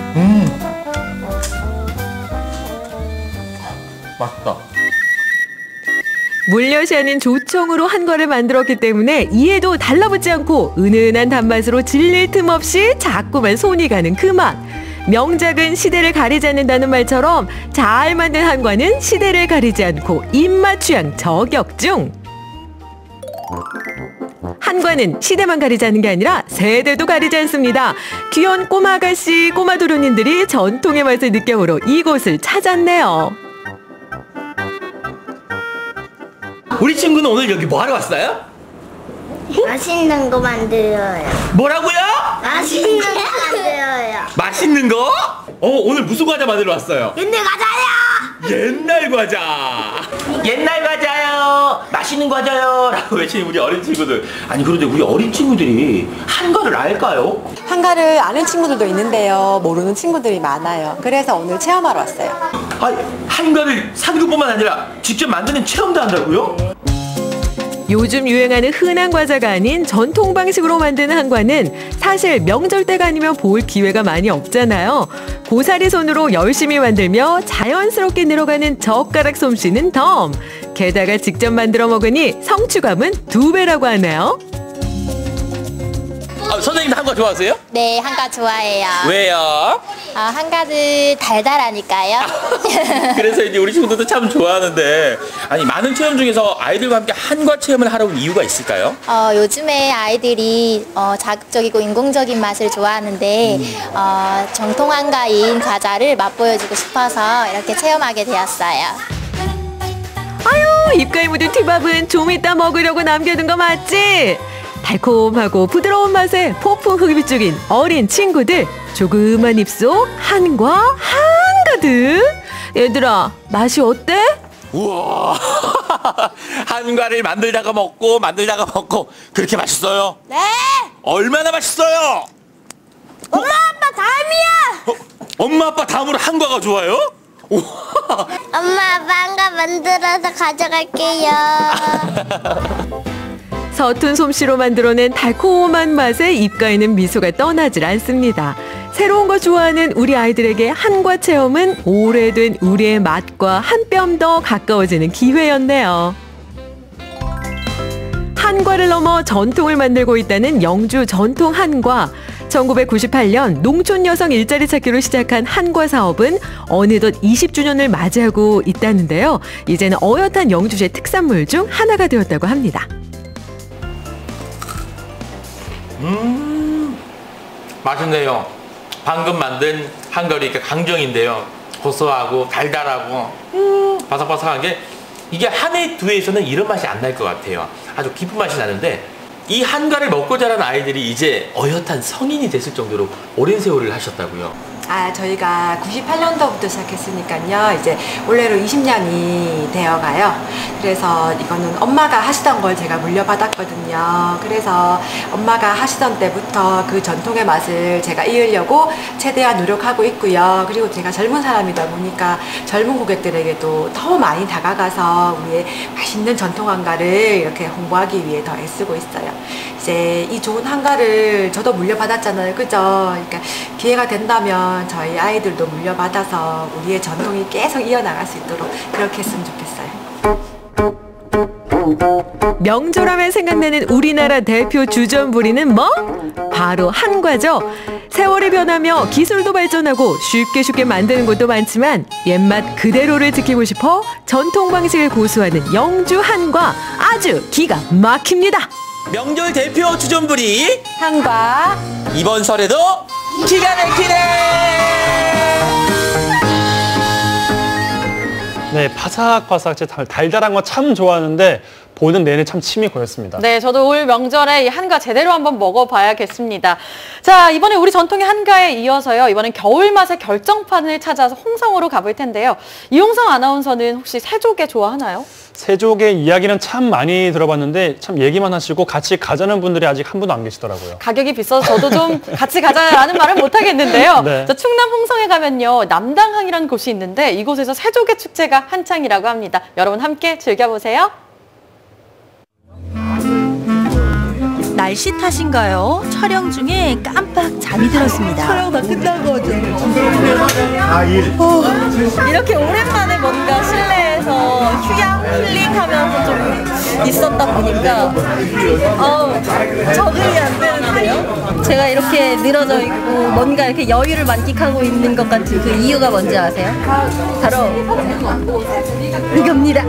맛있다. 물엿이 아닌 조청으로 한과를 만들었기 때문에 이에도 달라붙지 않고 은은한 단맛으로 질릴 틈 없이 자꾸만 손이 가는 그 맛. 명작은 시대를 가리지 않는다는 말처럼 잘 만든 한과는 시대를 가리지 않고 입맛 취향 저격 중. 한과는 시대만 가리지 않는 게 아니라 세대도 가리지 않습니다. 귀여운 꼬마 아가씨, 꼬마 도련님들이 전통의 맛을 느껴보러 이곳을 찾았네요. 우리 친구는 오늘 여기 뭐 하러 왔어요? 맛있는 거 만들어요. 뭐라고요? 맛있는 거 만들어요. 맛있는 거? 오늘 무슨 과자 만들어 왔어요? 옛날 과자요. 옛날 과자. 옛날 과자요. 맛있는 과자요. 라고 외치는 우리 어린 친구들. 아니 그런데 우리 어린 친구들이 한과를 알까요? 한과를 아는 친구들도 있는데요. 모르는 친구들이 많아요. 그래서 오늘 체험하러 왔어요. 아니 한과를 사는 것뿐만 아니라 직접 만드는 체험도 한다고요? 요즘 유행하는 흔한 과자가 아닌 전통 방식으로 만드는 한과는 사실 명절 때가 아니면 볼 기회가 많이 없잖아요. 고사리 손으로 열심히 만들며 자연스럽게 늘어가는 젓가락 솜씨는 덤. 게다가 직접 만들어 먹으니 성취감은 2배라고 하네요. 선생님도 한과 좋아하세요? 네, 한가 좋아해요. 왜요? 한가들 달달하니까요. 그래서 이제 우리 친구들도 참 좋아하는데 아니 많은 체험 중에서 아이들과 함께 한과 체험을 하러 온 이유가 있을까요? 요즘에 아이들이 자극적이고 인공적인 맛을 좋아하는데 정통 한가인 과자를 맛보여주고 싶어서 이렇게 체험하게 되었어요. 아유, 입가에 묻은 튀밥은 좀 이따 먹으려고 남겨둔 거 맞지? 달콤하고 부드러운 맛에 폭풍 흡입 중인 어린 친구들. 조그만 입속 한과 한가득. 얘들아, 맛이 어때? 우와 한과를 만들다가 먹고 그렇게 맛있어요? 네. 얼마나 맛있어요? 엄마 아빠 다음이야. 엄마 아빠 다음으로 한과가 좋아요? 엄마 아빠 한가 만들어서 가져갈게요. 서툰 솜씨로 만들어낸 달콤한 맛에 입가에는 미소가 떠나질 않습니다. 새로운 거 좋아하는 우리 아이들에게 한과 체험은 오래된 우리의 맛과 한 뼘 더 가까워지는 기회였네요. 한과를 넘어 전통을 만들고 있다는 영주 전통 한과. 1998년 농촌 여성 일자리 찾기로 시작한 한과 사업은 어느덧 20주년을 맞이하고 있다는데요. 이제는 어엿한 영주시의 특산물 중 하나가 되었다고 합니다. 맛있네요. 방금 만든 한과리 이렇게 강정인데요. 고소하고 달달하고 바삭바삭한 게 이게 한 해 두 해에서는 이런 맛이 안 날 것 같아요. 아주 깊은 맛이 나는데 이 한과를 먹고 자란 아이들이 이제 어엿한 성인이 됐을 정도로 오랜 세월을 하셨다고요. 저희가 98년도부터 시작했으니까요. 이제 올해로 20년이 되어가요. 그래서 이거는 엄마가 하시던 걸 제가 물려받았거든요. 그래서 엄마가 하시던 때부터 그 전통의 맛을 제가 이으려고 최대한 노력하고 있고요. 그리고 제가 젊은 사람이다 보니까 젊은 고객들에게도 더 많이 다가가서 우리의 맛있는 전통 한과를 이렇게 홍보하기 위해 더 애쓰고 있어요. 이제 이 좋은 한과를 저도 물려받았잖아요. 그죠? 그러니까 기회가 된다면 저희 아이들도 물려받아서 우리의 전통이 계속 이어나갈 수 있도록 그렇게 했으면 좋겠어요. 명절하면 생각나는 우리나라 대표 주전부리는 뭐? 바로 한과죠. 세월이 변하며 기술도 발전하고 쉽게 만드는 곳도 많지만 옛맛 그대로를 지키고 싶어 전통 방식을 고수하는 영주 한과 아주 기가 막힙니다. 명절 대표 주전부리 한과 이번 설에도 기가 막히네. 네, 바삭바삭 달달한 거 참 좋아하는데 보는 내내 참 침이 고였습니다. 네, 저도 올 명절에 이 한과 제대로 한번 먹어봐야겠습니다. 자, 이번에 우리 전통의 한과에 이어서요. 이번엔 겨울 맛의 결정판을 찾아서 홍성으로 가볼 텐데요. 이홍성 아나운서는 혹시 새조개 좋아하나요? 새조개 이야기는 참 많이 들어봤는데 참 얘기만 하시고 같이 가자는 분들이 아직 한 분도 안 계시더라고요. 가격이 비싸서 저도 좀 같이 가자라는 말은 못 하겠는데요. 네. 자, 충남 홍성에 가면요. 남당항이라는 곳이 있는데 이곳에서 새조개 축제가 한창이라고 합니다. 여러분 함께 즐겨보세요. 날씨 탓인가요? 촬영 중에 깜빡 잠이 들었습니다. 촬영 다 끝난 거죠. 이렇게 오랜만에 뭔가 실내에서 휴양, 힐링하면서 좀 있었다 보니까 적응이 안 되는데요. 제가 이렇게 늘어져 있고 뭔가 이렇게 여유를 만끽하고 있는 것 같은 그 이유가 뭔지 아세요? 바로 이겁니다.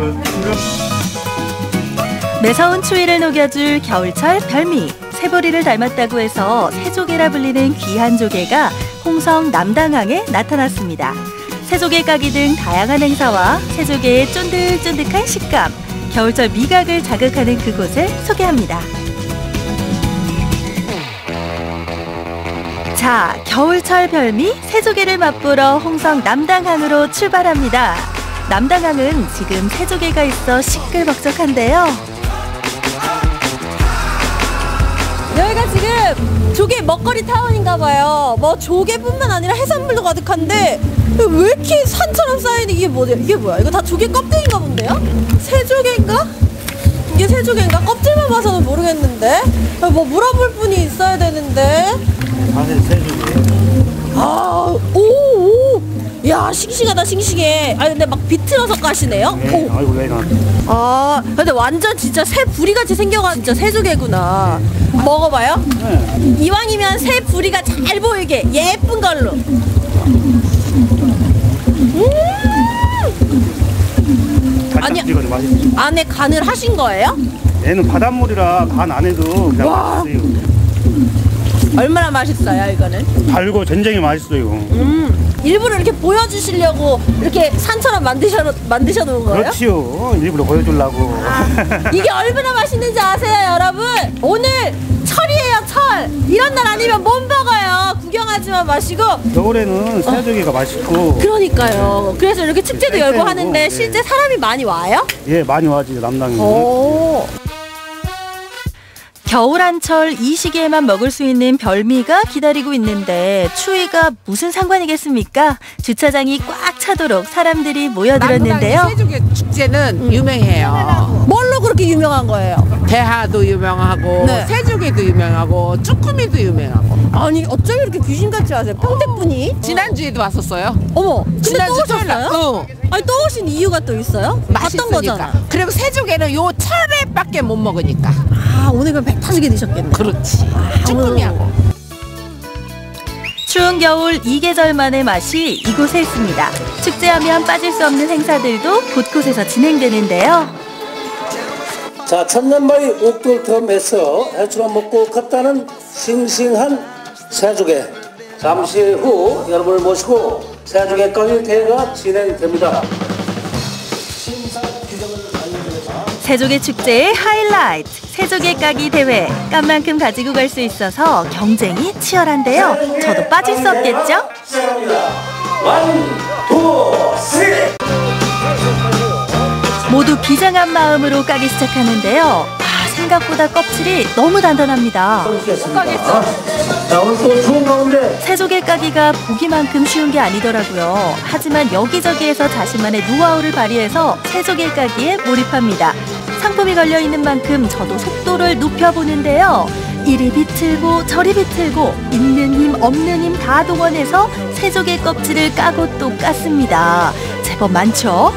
매서운 추위를 녹여줄 겨울철 별미. 새보리를 닮았다고 해서 새조개라 불리는 귀한 조개가 홍성 남당항에 나타났습니다. 새조개 까기 등 다양한 행사와 새조개의 쫀득쫀득한 식감, 겨울철 미각을 자극하는 그곳을 소개합니다. 자, 겨울철 별미 새조개를 맛보러 홍성 남당항으로 출발합니다. 남당항은 지금 새조개가 있어 시끌벅적한데요. 여기가 지금 조개 먹거리 타운인가 봐요. 뭐 조개뿐만 아니라 해산물도 가득한데 왜 이렇게 산처럼 쌓이는 이게 뭐야? 이거 다 조개 껍데기인가 본데요? 새조개인가? 이게 새조개인가? 껍질만 봐서는 모르겠는데 뭐 물어볼 분이 있어야 되는데. 사실 새조개. 오. 야, 싱싱하다, 싱싱해. 근데 막 비틀어서 까시네요? 네, 아이고, 내가. 근데 완전 진짜 새 부리같이 생겨가지고 진짜 새조개구나. 먹어봐요? 네. 이왕이면 새 부리가 잘 보이게 예쁜 걸로. 아니, 안에 간을 하신 거예요? 얘는 바닷물이라 간 안 해도 그냥 와. 맛있어요. 얼마나 맛있어요, 이거는? 달고 전쟁이 맛있어요. 일부러 이렇게 보여주시려고 이렇게 산처럼 만드셔 놓은 거예요? 그렇지요. 일부러 보여주려고. 이게 얼마나 맛있는지 아세요, 여러분? 오늘 철이에요, 철. 이런 날 아니면 못 먹어요. 구경하지만 마시고. 겨울에는 새조개가 맛있고. 그러니까요. 그래서 이렇게 축제도 열고 하는데 실제 사람이 많이 와요? 예, 많이 와지, 남당에. 겨울한철 이 시기에만 먹을 수 있는 별미가 기다리고 있는데 추위가 무슨 상관이겠습니까? 주차장이 꽉 차도록 사람들이 모여들었는데요. 남당 새조개 축제는 유명해요. 뭘로 그렇게 유명한 거예요? 대하도 유명하고 네. 새조개도 유명하고 쭈꾸미도 유명하고. 아니 어쩜 이렇게 귀신같이 하세요? 평택분이? 지난주에도 왔었어요. 어머, 근데 지난주 또 오셨어요? 아니 또 오신 이유가 또 있어요? 봤던 거잖아. 그리고 새조개는 요 철에밖에 못 먹으니까. 오늘 그럼 배 터지게 드셨겠네. 그렇지. 쭈꾸미하고. 추운 겨울 이 계절만의 맛이 이곳에 있습니다. 축제하면 빠질 수 없는 행사들도 곳곳에서 진행되는데요. 자, 천년바위 옥돌텀에서 해초만 먹고 컸다는 싱싱한 새조개. 잠시 후 여러분을 모시고 새조개 까기 대회가 진행됩니다. 새조개 축제의 하이라이트, 새조개 까기 대회. 깐만큼 가지고 갈 수 있어서 경쟁이 치열한데요. 저도 빠질 수 없겠죠? 모두 비장한 마음으로 까기 시작하는데요. 생각보다 껍질이 너무 단단합니다. 새조개 까기가 보기만큼 쉬운 게 아니더라고요. 하지만 여기저기에서 자신만의 노하우를 발휘해서 새조개 까기에 몰입합니다. 상품이 걸려있는 만큼 저도 속도를 높여보는데요. 이리 비틀고 저리 비틀고 있는 힘 없는 힘 다 동원해서 새조개 껍질을 까고 또 깠습니다. 제법 많죠?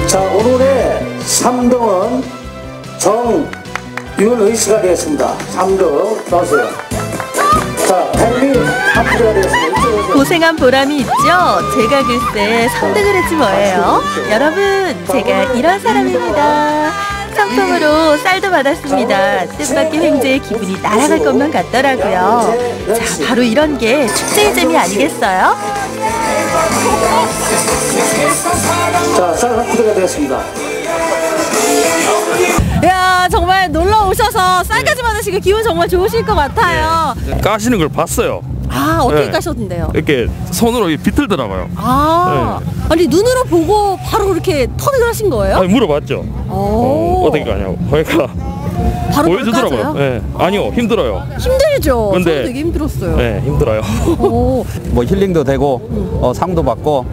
자, 오늘의 3등은 정윤의 씨가 되었습니다. 3등 나오세요. 자, henry 합주가 되었습니다. 고생한 보람이 있죠? 제가 글쎄 3등을 했지 뭐예요. 여러분, 제가 이런 사람입니다. 상품으로 쌀도 받았습니다. 뜻밖의 횡재의 기분이 날아갈 것만 같더라고요. 자, 바로 이런 게 축제의 재미 아니겠어요? 자, 쌀 합주가 되었습니다. 야, 정말 놀러 오셔서 쌀까지 받으시고 기분 정말 좋으실 것 같아요. 까시는 걸 봤어요. 어떻게 네. 까셨는데요? 이렇게 손으로 비틀더라고요. 아니 눈으로 보고 바로 이렇게 터득을 하신 거예요? 아니, 물어봤죠. 어떻게 까냐고. 그러니까 바로 보여주더라고요. 네. 아니요, 힘들어요. 힘들죠. 근데 저도 되게 힘들었어요. 네, 힘들어요. 뭐 힐링도 되고 상도 받고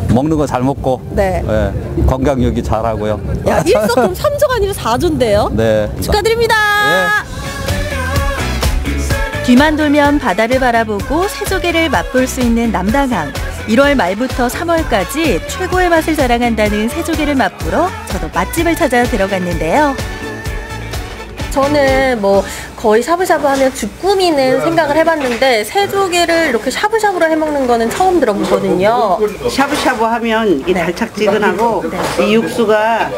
먹는 거 잘 먹고 네. 건강 유지 잘하고요. 야, 일석금 3조가 아니라 4조인데요. 네. 축하드립니다. 뒤만 돌면 바다를 바라보고 새조개를 맛볼 수 있는 남당항. 1월 말부터 3월까지 최고의 맛을 자랑한다는 새조개를 맛보러 저도 맛집을 찾아 들어갔는데요. 저는 뭐 거의 샤브샤브 하면 주꾸미는 생각을 해봤는데 새조개를 이렇게 샤브샤브로 해먹는 거는 처음 들어보거든요. 샤브샤브 하면 이게 달짝지근하고 이 육수가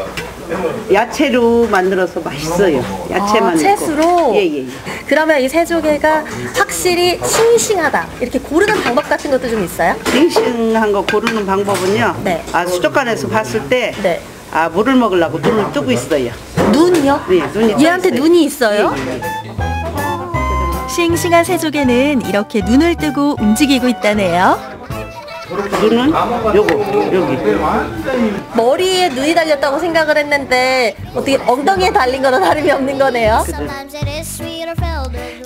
야채로 만들어서 맛있어요. 야채만 넣고. 채수로? 예. 그러면 이 새조개가 확실히 싱싱하다. 이렇게 고르는 방법 같은 것도 좀 있어요? 싱싱한 거 고르는 방법은요. 수족관에서 봤을 때 물을 먹으려고 눈을 뜨고 있어요. 눈이요? 네, 눈이 얘한테 눈이 있어요? 싱싱한 새조개는 이렇게 눈을 뜨고 움직이고 있다네요. 눈은 요거 여기 머리에 눈이 달렸다고 생각을 했는데 어떻게 엉덩이에 달린 거나 다름이 없는 거네요.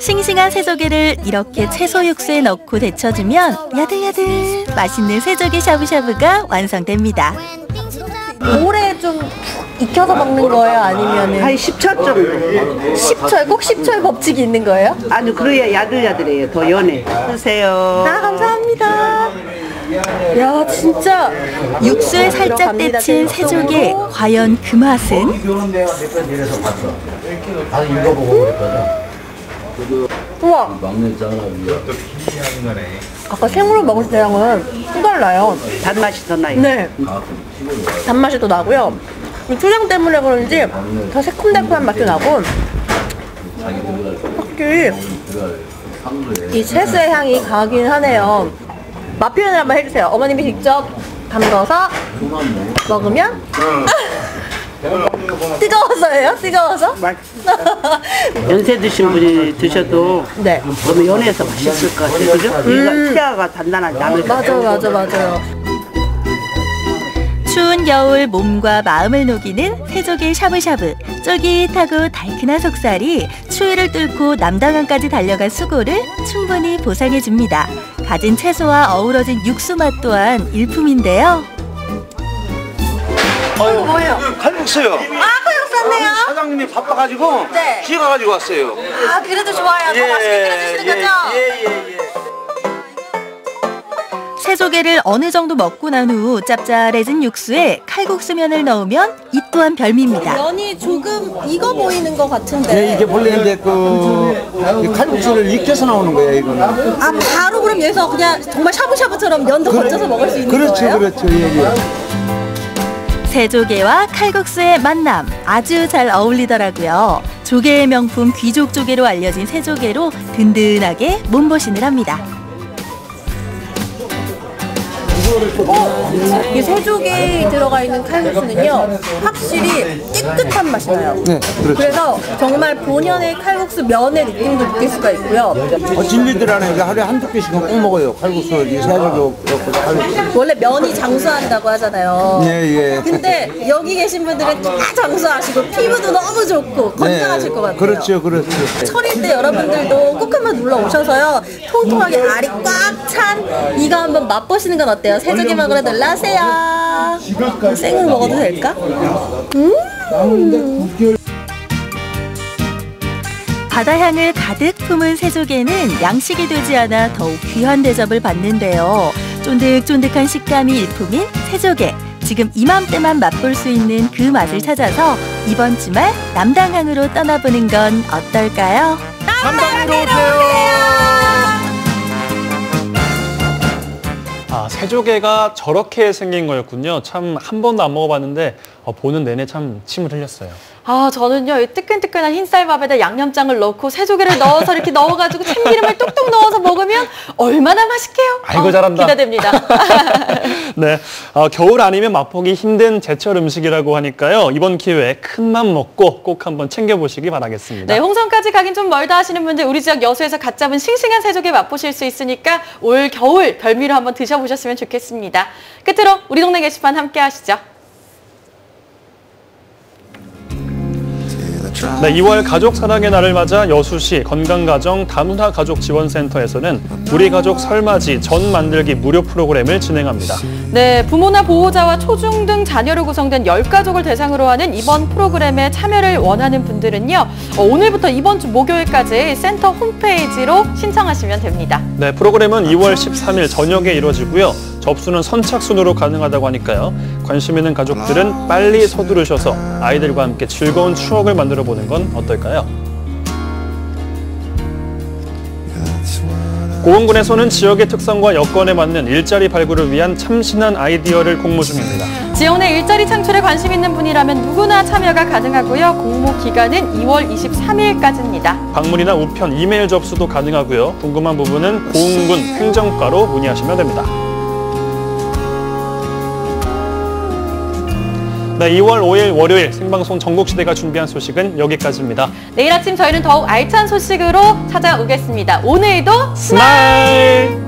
싱싱한 새조개를 이렇게 채소 육수에 넣고 데쳐주면 야들야들 맛있는 새조개 샤브샤브가 완성됩니다. 오래 좀 익혀서 먹는 거예요? 아니면은 한 10초 정도. 10초에 꼭 10초의 법칙이 있는 거예요? 아니 그래야 야들야들해요. 더 연해. 드세요. 감사합니다. 야 진짜 육수에 살짝 데친 새조개 과연 그 맛은? 우와 아까 생으로 먹을 때랑은 또 달라요. 단맛이 더 나요. 네 단맛이 더 나고요. 초장 때문에 그런지 더 새콤달콤한 맛도 나고 확실히 이 채소의 향이 강하긴 하네요. 맛 표현을 한번 해주세요. 어머님이 직접 담가서 먹으면 뜨거워서예요? 뜨거워서? 연세 드신 분이 드셔도 너무 연해서 맛있을 것 같아요. 그죠? 치아가 단단하지 않을 것 같아요. 맞아요. 추운 겨울 몸과 마음을 녹이는 새조개 샤브샤브. 쫄깃하고 달큰한 속살이 추위를 뚫고 남당항까지 달려간 수고를 충분히 보상해줍니다. 가진 채소와 어우러진 육수 맛 또한 일품인데요. 뭐예요? 칼국수요. 칼국수 왔네요. 사장님이 바빠가지고 기가 가지고 왔어요. 그래도 좋아요. 더 맛있게 끓여주시는 거죠? 예. 새조개를 어느 정도 먹고 난 후 짭짤해진 육수에 칼국수면을 넣으면 이 또한 별미입니다. 면이 조금 익어 보이는 것 같은데. 네, 이게 본래 이제 이 칼국수를 익혀서 나오는 거예요, 이거는. 바로 그럼 여기서 그냥 정말 샤브샤브처럼 면도 건져서 먹을 수 있는 거예요? 그렇죠. 예. 새조개와 칼국수의 만남 아주 잘 어울리더라고요. 조개의 명품 귀족 조개로 알려진 새조개로 든든하게 몸보신을 합니다. 이 새조개에 들어가 있는 칼국수는요 확실히 깨끗한 맛이 나요. 네, 그렇죠. 그래서 정말 본연의 칼국수 면의 느낌도 느낄 수가 있고요. 진리들 안에 하루에 한두 개씩은 꼭 먹어요. 칼국수, 이 새조개 칼국수. 원래 면이 장수한다고 하잖아요. 예. 근데 여기 계신 분들은 다 장수하시고 피부도 너무 좋고 건강하실 것 같아요. 그렇죠. 철일 때 여러분들도 꼭 한번 놀러 오셔서요 통통하게 알이 꽉 찬 이거 한번 맛보시는 건 어때요? 새조개 먹으러 놀러 오세요. 생으로 먹어도 될까? 바다향을 가득 품은 새조개는 양식이 되지 않아 더욱 귀한 대접을 받는데요. 쫀득쫀득한 식감이 일품인 새조개. 지금 이맘때만 맛볼 수 있는 그 맛을 찾아서 이번 주말 남당항으로 떠나보는 건 어떨까요? 남당으로 오세요. 새조개가 저렇게 생긴 거였군요. 참 한 번도 안 먹어봤는데 보는 내내 참 침을 흘렸어요. 저는요, 이 뜨끈뜨끈한 흰쌀밥에다 양념장을 넣고 새조개를 넣어서 이렇게 넣어가지고 참기름을 뚝뚝 넣어서 먹으면 얼마나 맛있게요? 아이고, 잘한다. 기대됩니다. 네, 겨울 아니면 맛보기 힘든 제철 음식이라고 하니까요. 이번 기회에 큰맘 먹고 꼭 한번 챙겨보시기 바라겠습니다. 네, 홍성까지 가긴 좀 멀다 하시는 분들 우리 지역 여수에서 갓 잡은 싱싱한 새조개 맛보실 수 있으니까 올 겨울 별미로 한번 드셔보셨으면 좋겠습니다. 끝으로 우리 동네 게시판 함께 하시죠. 네, 2월 가족 사랑의 날을 맞아 여수시 건강가정 다문화 가족 지원센터에서는 우리 가족 설맞이 전 만들기 무료 프로그램을 진행합니다. 네, 부모나 보호자와 초중등 자녀로 구성된 10가족을 대상으로 하는 이번 프로그램에 참여를 원하는 분들은요. 오늘부터 이번 주 목요일까지 센터 홈페이지로 신청하시면 됩니다. 네, 프로그램은 2월 13일 저녁에 이루어지고요. 접수는 선착순으로 가능하다고 하니까요. 관심 있는 가족들은 빨리 서두르셔서 아이들과 함께 즐거운 추억을 만들어 보는 건 어떨까요? 고흥군에서는 지역의 특성과 여건에 맞는 일자리 발굴을 위한 참신한 아이디어를 공모 중입니다. 지역 내 일자리 창출에 관심 있는 분이라면 누구나 참여가 가능하고요. 공모 기간은 2월 23일까지입니다. 방문이나 우편, 이메일 접수도 가능하고요. 궁금한 부분은 고흥군 행정과로 문의하시면 됩니다. 네, 2월 5일 월요일 생방송 전국시대가 준비한 소식은 여기까지입니다. 내일 아침 저희는 더욱 알찬 소식으로 찾아오겠습니다. 오늘도 스마일!